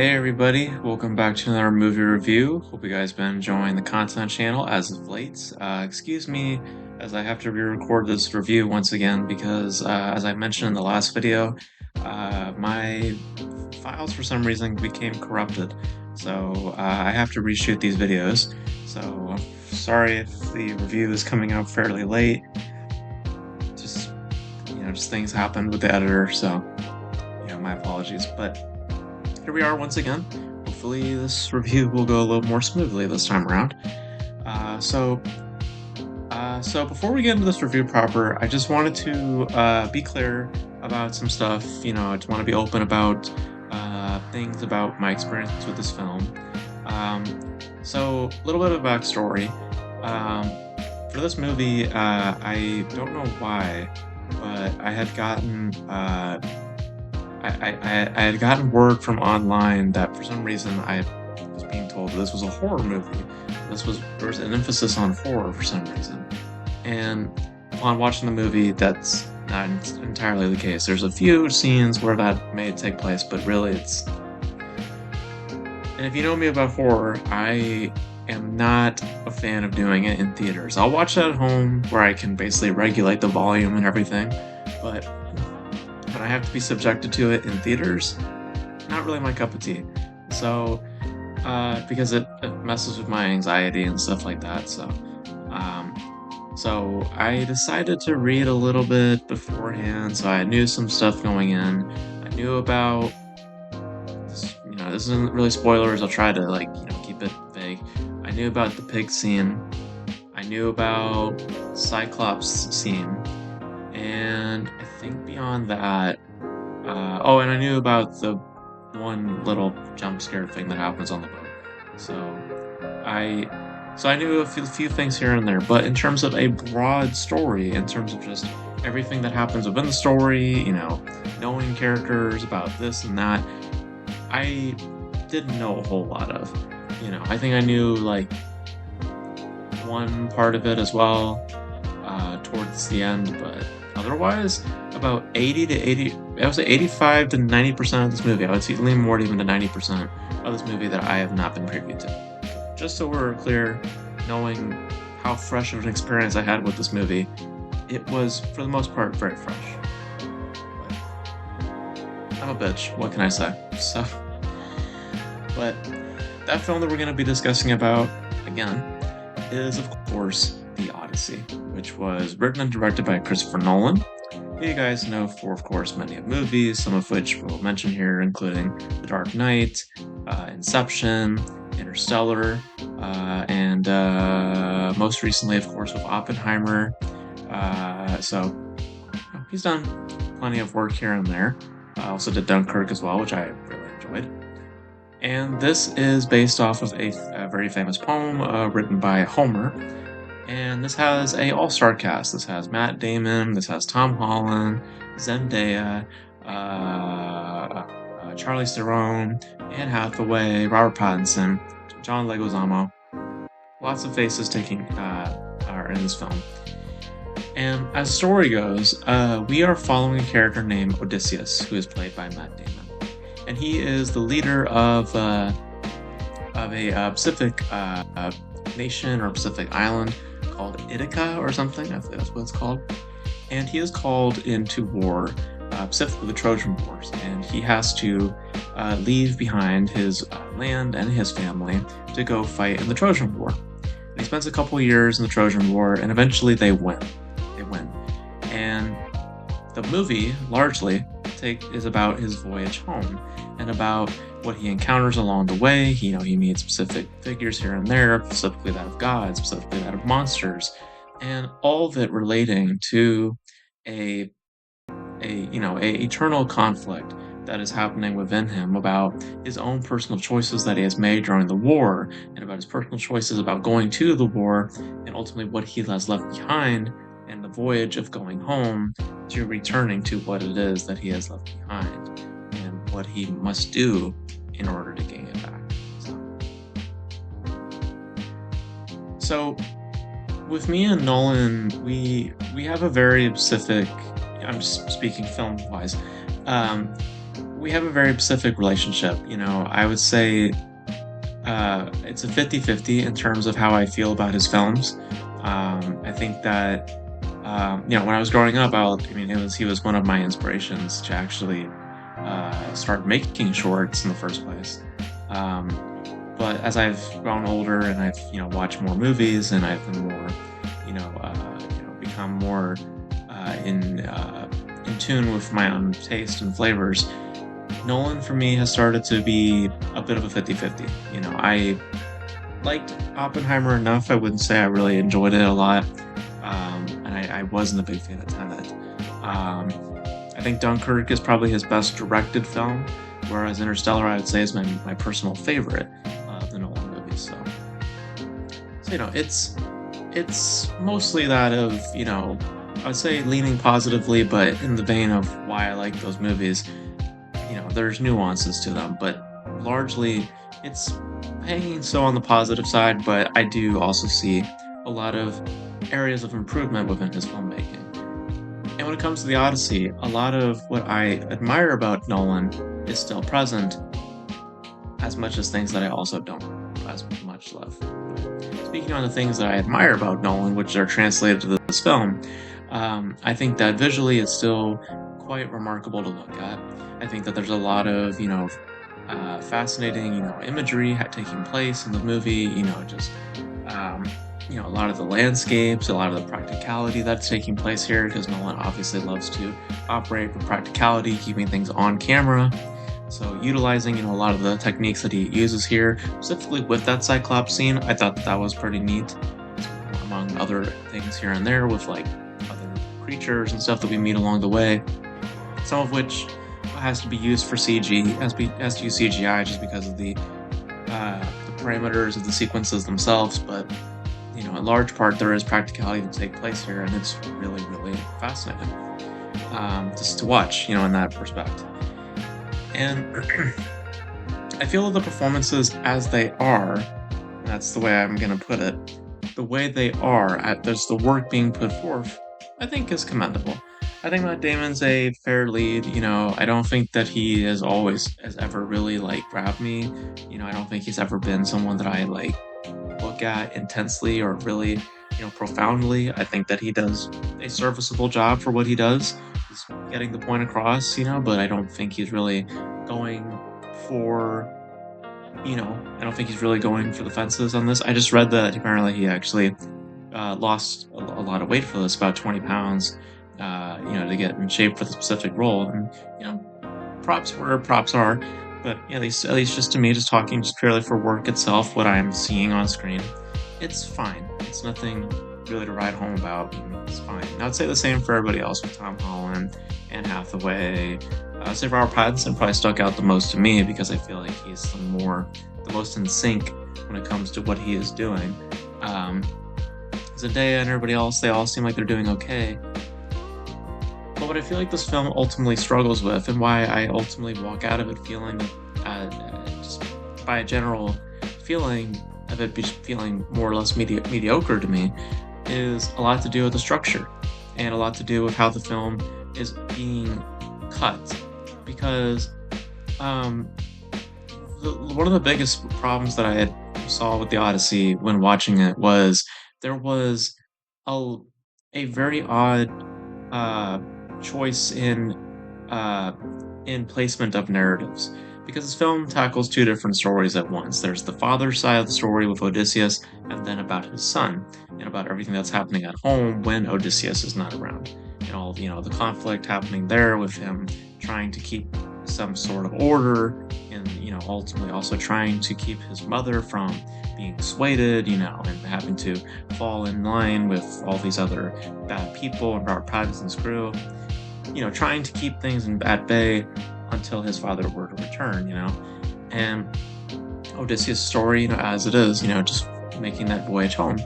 Hey everybody, welcome back to another movie review. Hope you guys been enjoying the content channel as of late. Excuse me as I have to re-record this review once again because as I mentioned in the last video, my files for some reason became corrupted. So I have to reshoot these videos. So sorry if the review is coming out fairly late. Just, just things happened with the editor, so, my apologies. But here we are once again. Hopefully this review will go a little more smoothly this time around. So before we get into this review proper, I just wanted to be clear about some stuff. I just want to be open about things about my experience with this film. So a little bit of backstory. For this movie, I don't know why, but I had gotten I had gotten word from online that for some reason I was being told that this was a horror movie. There was an emphasis on horror for some reason. And upon watching the movie, that's not entirely the case. There's a few scenes where that may take place, but really it's... And if you know me about horror, I am not a fan of doing it in theaters. I'll watch it at home where I can basically regulate the volume and everything, but when I have to be subjected to it in theaters, not really my cup of tea. So, because it messes with my anxiety and stuff like that. So I decided to read a little bit beforehand, so I knew some stuff going in. I knew about, this isn't really spoilers. I'll try to keep it vague. I knew about the pig scene. I knew about Cyclops scene. And I think beyond that, and I knew about the one little jump scare thing that happens on the boat. So I knew a few things here and there, but in terms of a broad story, in terms of just everything that happens within the story, knowing characters about this and that, I didn't know a whole lot of. I think I knew one part of it as well towards the end, but otherwise, about 85 to 90% of this movie, I would say lean more even to 90% of this movie that I have not been privy to. Just so we're clear, knowing how fresh of an experience I had with this movie, it was, for the most part, very fresh. But I'm a bitch, what can I say? But that film that we're going to be discussing about, again, is, of course, The Odyssey, which was written and directed by Christopher Nolan, who you guys know for, of course, many of movies, some of which we'll mention here, including The Dark Knight, Inception, Interstellar, and most recently, of course, with Oppenheimer. So he's done plenty of work here and there. Also did Dunkirk as well, which I really enjoyed. And this is based off of a very famous poem written by Homer. And this has a all-star cast. This has Matt Damon, this has Tom Holland, Zendaya, Charlize Theron, Anne Hathaway, Robert Pattinson, John Leguizamo. Lots of faces are in this film. And as the story goes, we are following a character named Odysseus, who is played by Matt Damon. And he is the leader of a Pacific nation or Pacific island called Ithaca or something. I think that's what it's called. And he is called into war, specifically the Trojan Wars, and he has to leave behind his land and his family to go fight in the Trojan War. And he spends a couple years in the Trojan War, and eventually they win. And the movie, largely, is about his voyage home and about what he encounters along the way. He meets specific figures here and there, specifically that of gods, specifically that of monsters, and all of it relating to a eternal conflict that is happening within him about his own personal choices that he has made during the war, and about his personal choices about going to the war, and ultimately what he has left behind, and the voyage of going home to returning to what it is that he has left behind, and what he must do in order to gain it back. So with me and Nolan, we have a very specific, I'm just speaking film-wise, we have a very specific relationship. I would say it's a 50-50 in terms of how I feel about his films. I think that when I was growing up, I mean, he was one of my inspirations to actually start making shorts in the first place. Um, but as I've grown older and I've watched more movies and I've been more become more in tune with my own taste and flavors, Nolan for me has started to be a bit of a 50-50. I liked Oppenheimer enough. I wouldn't say I really enjoyed it a lot. And I wasn't a big fan of Tenet. I think Dunkirk is probably his best directed film, whereas Interstellar I would say is my personal favorite of the Nolan movies. So it's mostly that of, I would say leaning positively, but in the vein of why I like those movies. There's nuances to them, but largely it's hanging so on the positive side, but I do also see a lot of areas of improvement within his filmmaking. And when it comes to the Odyssey, a lot of what I admire about Nolan is still present, as much as things that I also don't as much love. Speaking on the things that I admire about Nolan, which are translated to this film, I think that visually it's still quite remarkable to look at. I think that there's a lot of, fascinating, imagery taking place in the movie, um, a lot of the landscapes, a lot of the practicality that's taking place here, because Nolan obviously loves to operate with practicality, keeping things on camera. So utilizing, a lot of the techniques that he uses here, specifically with that Cyclops scene, I thought that was pretty neat, among other things here and there with like other creatures and stuff that we meet along the way. Some of which has to be used for CG, has to use CGI just because of the parameters of the sequences themselves. But in large part, there is practicality to take place here, and it's really, really fascinating just to watch, in that perspective. And I feel that the performances as they are, that's the way I'm going to put it, the way they are, at there's the work being put forth, I think is commendable. I think Matt Damon's a fair lead. I don't think that he has ever really like grabbed me. I don't think he's ever been someone that I like look at intensely or really, profoundly. I think that he does a serviceable job for what he does. He's getting the point across, but I don't think he's really going for, I don't think he's really going for the fences on this. I just read that apparently he actually lost a lot of weight for this, about 20 pounds, to get in shape for the specific role. And, props where props are. But at least just to me, just talking just purely for work itself, what I'm seeing on screen, it's fine. It's nothing really to write home about. It's fine. And I'd say the same for everybody else with Tom Holland, Anne Hathaway. I'd say Robert Pattinson probably stuck out the most to me because I feel like he's the most in sync when it comes to what he is doing. Zendaya and everybody else, they all seem like they're doing okay. But what I feel like this film ultimately struggles with, and why I ultimately walk out of it feeling just by a general feeling of it feeling more or less mediocre to me, is a lot to do with the structure and a lot to do with how the film is being cut. Because one of the biggest problems that saw with the Odyssey when watching it was there was a very odd choice in placement of narratives, because this film tackles two different stories at once. There's the father's side of the story with Odysseus, and then about his son and about everything that's happening at home when Odysseus is not around, and all the conflict happening there with him trying to keep some sort of order, and ultimately also trying to keep his mother from being swayed, and having to fall in line with all these other bad people and Robert Pattinson's crew, trying to keep things at bay until his father were to return, and Odysseus' story, as it is, just making that voyage home.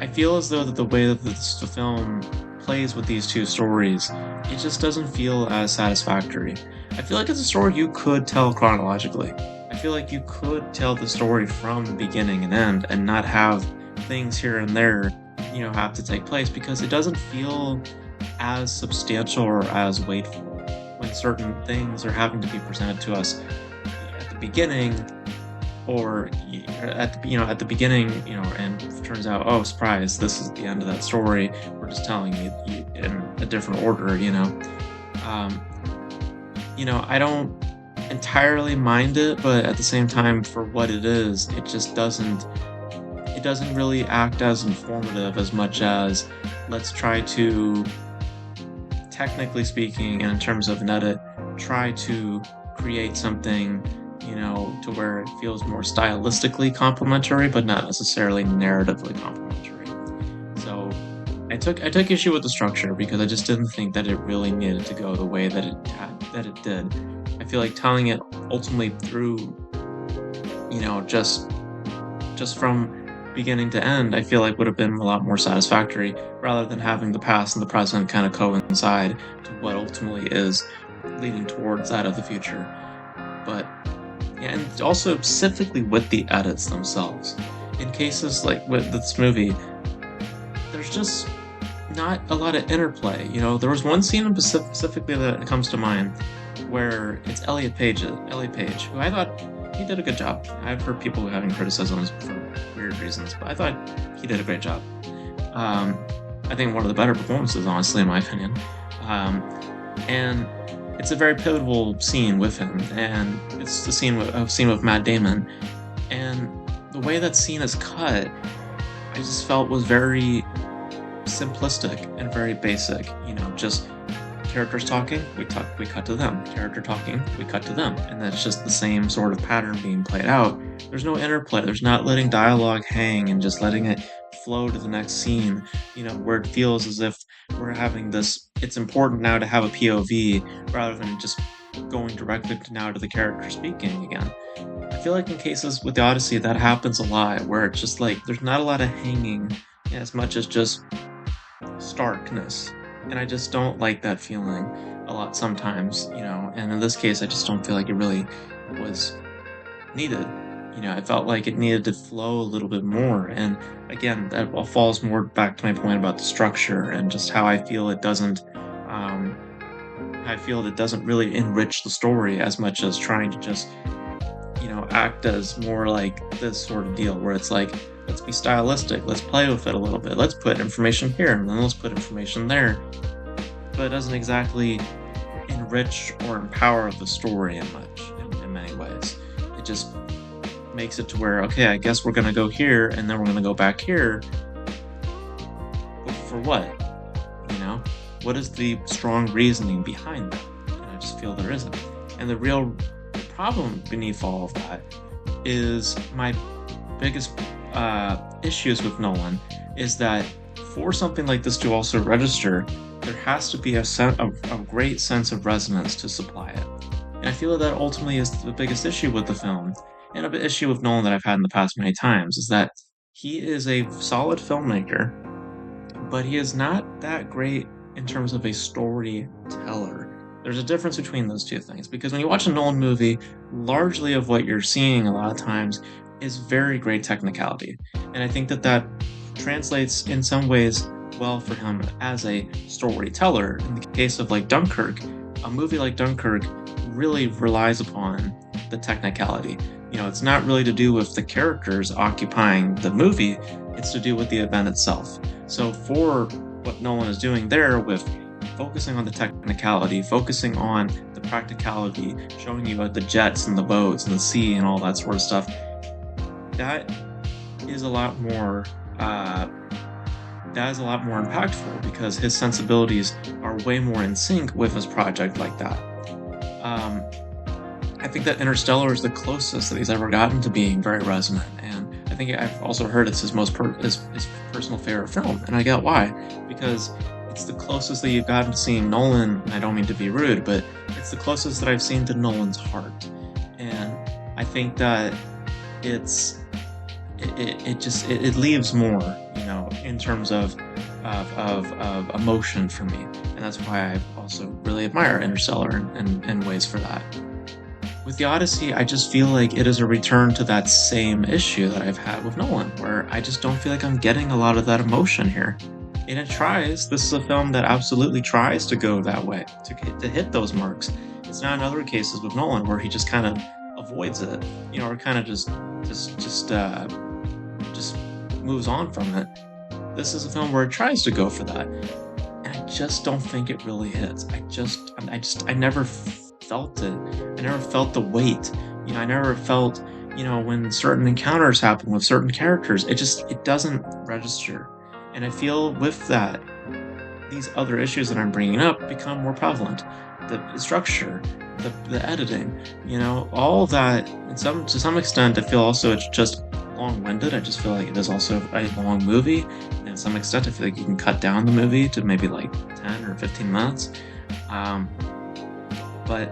I feel as though that the way that the film plays with these two stories, it just doesn't feel as satisfactory. I feel like it's a story you could tell chronologically. I feel like you could tell the story from beginning and end and not have things here and there, have to take place, because it doesn't feel as substantial or as weightful when certain things are having to be presented to us at the beginning, or at the beginning, and it turns out, oh, surprise, this is the end of that story. We're just telling you in a different order. Um, I don't entirely mind it, but at the same time, for what it is, it doesn't really act as informative as much as, let's try to, technically speaking, and in terms of an edit, try to create something, to where it feels more stylistically complimentary, but not necessarily narratively complimentary. So I took issue with the structure because I just didn't think that it really needed to go the way that it did. I feel like telling it ultimately through, just from beginning to end, I feel like would have been a lot more satisfactory rather than having the past and the present kind of coincide to what ultimately is leading towards that of the future. But yeah, and also specifically with the edits themselves. In cases like with this movie, there's just not a lot of interplay. There was one scene in specifically that comes to mind where it's Elliot Page, who I thought he did a good job. I've heard people having criticisms for weird reasons, but I thought he did a great job. I think one of the better performances, honestly, in my opinion. And it's a very pivotal scene with him, and it's the scene with Matt Damon. And the way that scene is cut, I just felt was very simplistic and very basic. Just characters talking, we cut to them. Character talking, we cut to them, and that's just the same sort of pattern being played out. There's no interplay. There's not letting dialogue hang and just letting it flow to the next scene. Where it feels as if we're having this. It's important now to have a POV rather than just going directly to the character speaking again. I feel like in cases with the Odyssey that happens a lot, where it's just like there's not a lot of hanging as much as just starkness. And I just don't like that feeling a lot sometimes, and in this case, I just don't feel like it really was needed. I felt like it needed to flow a little bit more. And again, that all falls more back to my point about the structure and just how I feel it doesn't really enrich the story as much as trying to just, act as more like this sort of deal where it's like, let's be stylistic, let's play with it a little bit, let's put information here, and then let's put information there. But it doesn't exactly enrich or empower the story in many ways. It just makes it to where, okay, I guess we're going to go here, and then we're going to go back here. But for what? What is the strong reasoning behind that? And I just feel there isn't. And the real problem beneath all of that is my biggest issues with Nolan is that for something like this to also register, there has to be a great sense of resonance to supply it. And I feel that ultimately is the biggest issue with the film, and an issue with Nolan that I've had in the past many times, is that he is a solid filmmaker, but he is not that great in terms of a storyteller. There's a difference between those two things, because when you watch a Nolan movie, largely of what you're seeing a lot of times is very great technicality. And I think that translates in some ways well for him as a storyteller. In the case of like Dunkirk, a movie like Dunkirk really relies upon the technicality. It's not really to do with the characters occupying the movie, it's to do with the event itself. So for what Nolan is doing there with focusing on the technicality, focusing on the practicality, showing you the jets and the boats and the sea and all that sort of stuff, that is a lot more impactful because his sensibilities are way more in sync with his project like that. I think that Interstellar is the closest that he's ever gotten to being very resonant, and I think I've also heard it's his his personal favorite film, and I get why, because it's the closest that you've gotten to seeing Nolan. And I don't mean to be rude, but it's the closest that I've seen to Nolan's heart, and I think that it leaves more, in terms of emotion for me, and that's why I also really admire Interstellar and ways for that. With the Odyssey, I just feel like it is a return to that same issue that I've had with Nolan, where I just don't feel like I'm getting a lot of that emotion here. And it tries. This is a film that absolutely tries to go that way, to hit those marks. It's not in other cases with Nolan where he just kind of avoids it, or kind of just moves on from it. This is a film where it tries to go for that, and I just don't think it really hits. I never felt it. I never felt the weight. I never felt, when certain encounters happen with certain characters, it doesn't register. And I feel with that, these other issues that I'm bringing up become more prevalent. The structure, the editing, all that. And to some extent, I feel also it's just long-winded. I just feel like it is also a long movie, and to some extent, I feel like you can cut down the movie to maybe like 10 or 15 minutes. Um, but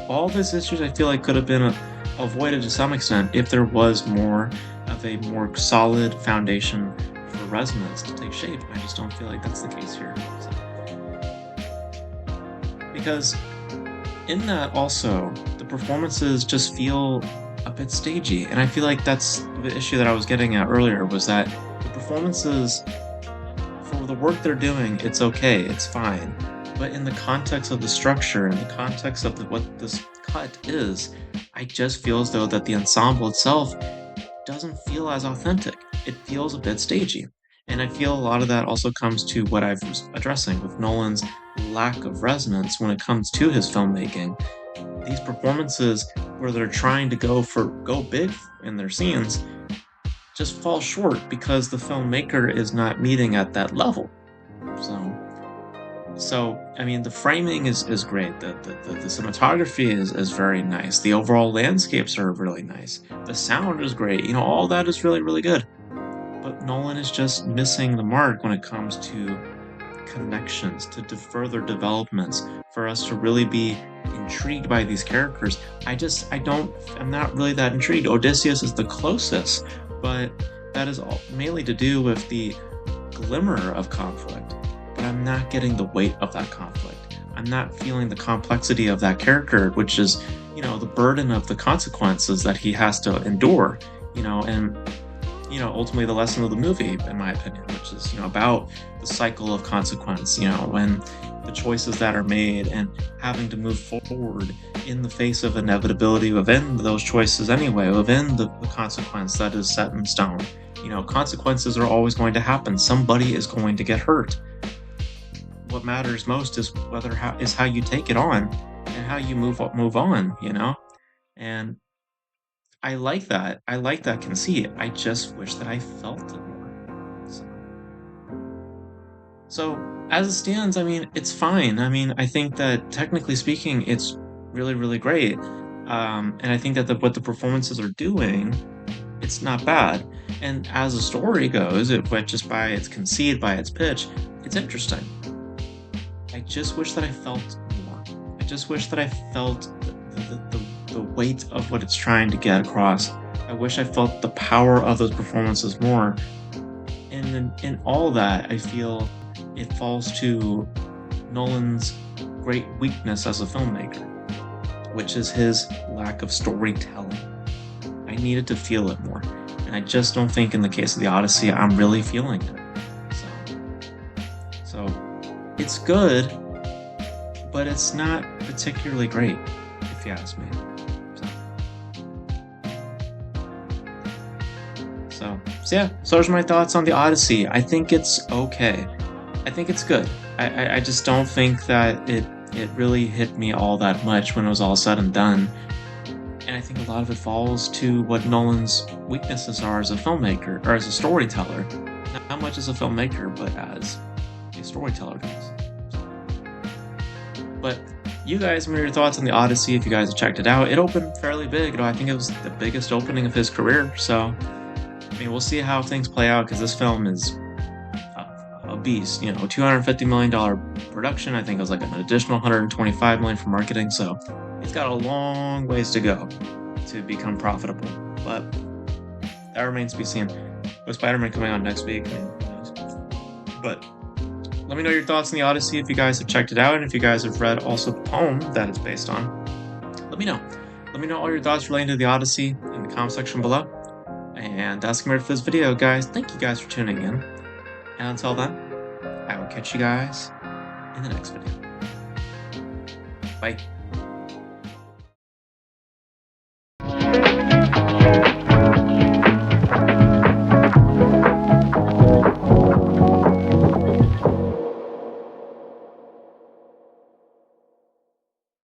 all these issues, I feel like could have been avoided to some extent if there was more of a more solid foundation for resonance to take shape. I just don't feel like that's the case here. So, because in that also, the performances just feel a bit stagey, and I feel like that's the issue that I was getting at earlier, was that the performances, for the work they're doing, it's okay, it's fine. But in the context of the structure, in the context of what this cut is, I just feel as though that the ensemble itself doesn't feel as authentic. It feels a bit stagey. And I feel a lot of that also comes to what I was addressing with Nolan's lack of resonance when it comes to his filmmaking. These performances where they're trying to go big in their scenes just fall short because the filmmaker is not meeting at that level. So I mean, the framing is great. The cinematography is very nice. The overall landscapes are really nice. The sound is great. All that is really, really good. But Nolan is just missing the mark when it comes to connections, to further developments, for us to really be intrigued by these characters. I'm not really that intrigued. Odysseus is the closest, but that is all mainly to do with the glimmer of conflict. But I'm not getting the weight of that conflict. I'm not feeling the complexity of that character, which is, the burden of the consequences that he has to endure, and ultimately the lesson of the movie, in my opinion, which is, about the cycle of consequence, when the choices that are made and having to move forward in the face of inevitability within those choices anyway, within the consequence that is set in stone. Consequences are always going to happen. Somebody is going to get hurt. What matters most is how you take it on and how you move on, And I like that. I like that conceit. I just wish that I felt it more. So as it stands, I mean, it's fine. I mean, I think that technically speaking, it's really, really great. And I think that what the performances are doing, it's not bad. And as the story goes, just by its conceit, by its pitch, it's interesting. I just wish that I felt more. I just wish that I felt the weight of what it's trying to get across. I wish I felt the power of those performances more. And in all that, I feel it falls to Nolan's great weakness as a filmmaker, which is his lack of storytelling. I needed to feel it more. And I just don't think in the case of the Odyssey, I'm really feeling it. So it's good, but it's not particularly great, if you ask me. So yeah, so those are my thoughts on the Odyssey. I think it's okay. I think it's good. I just don't think that it really hit me all that much when it was all said and done. And I think a lot of it falls to what Nolan's weaknesses are as a filmmaker, or as a storyteller. Not much as a filmmaker, but as a storyteller does. But you guys, what are your thoughts on the Odyssey? If you guys have checked it out, it opened fairly big. I think it was the biggest opening of his career. So, I mean, we'll see how things play out, because this film is a beast. $250 million production. I think it was like an additional $125 million for marketing. So it's got a long ways to go to become profitable. But that remains to be seen. With Spider-Man coming out next week, who knows? But let me know your thoughts on the Odyssey if you guys have checked it out, and if you guys have read also the poem that it's based on. Let me know. Let me know all your thoughts relating to the Odyssey in the comment section below. And that's gonna be it for this video, guys. Thank you guys for tuning in. And until then, I will catch you guys in the next video. Bye.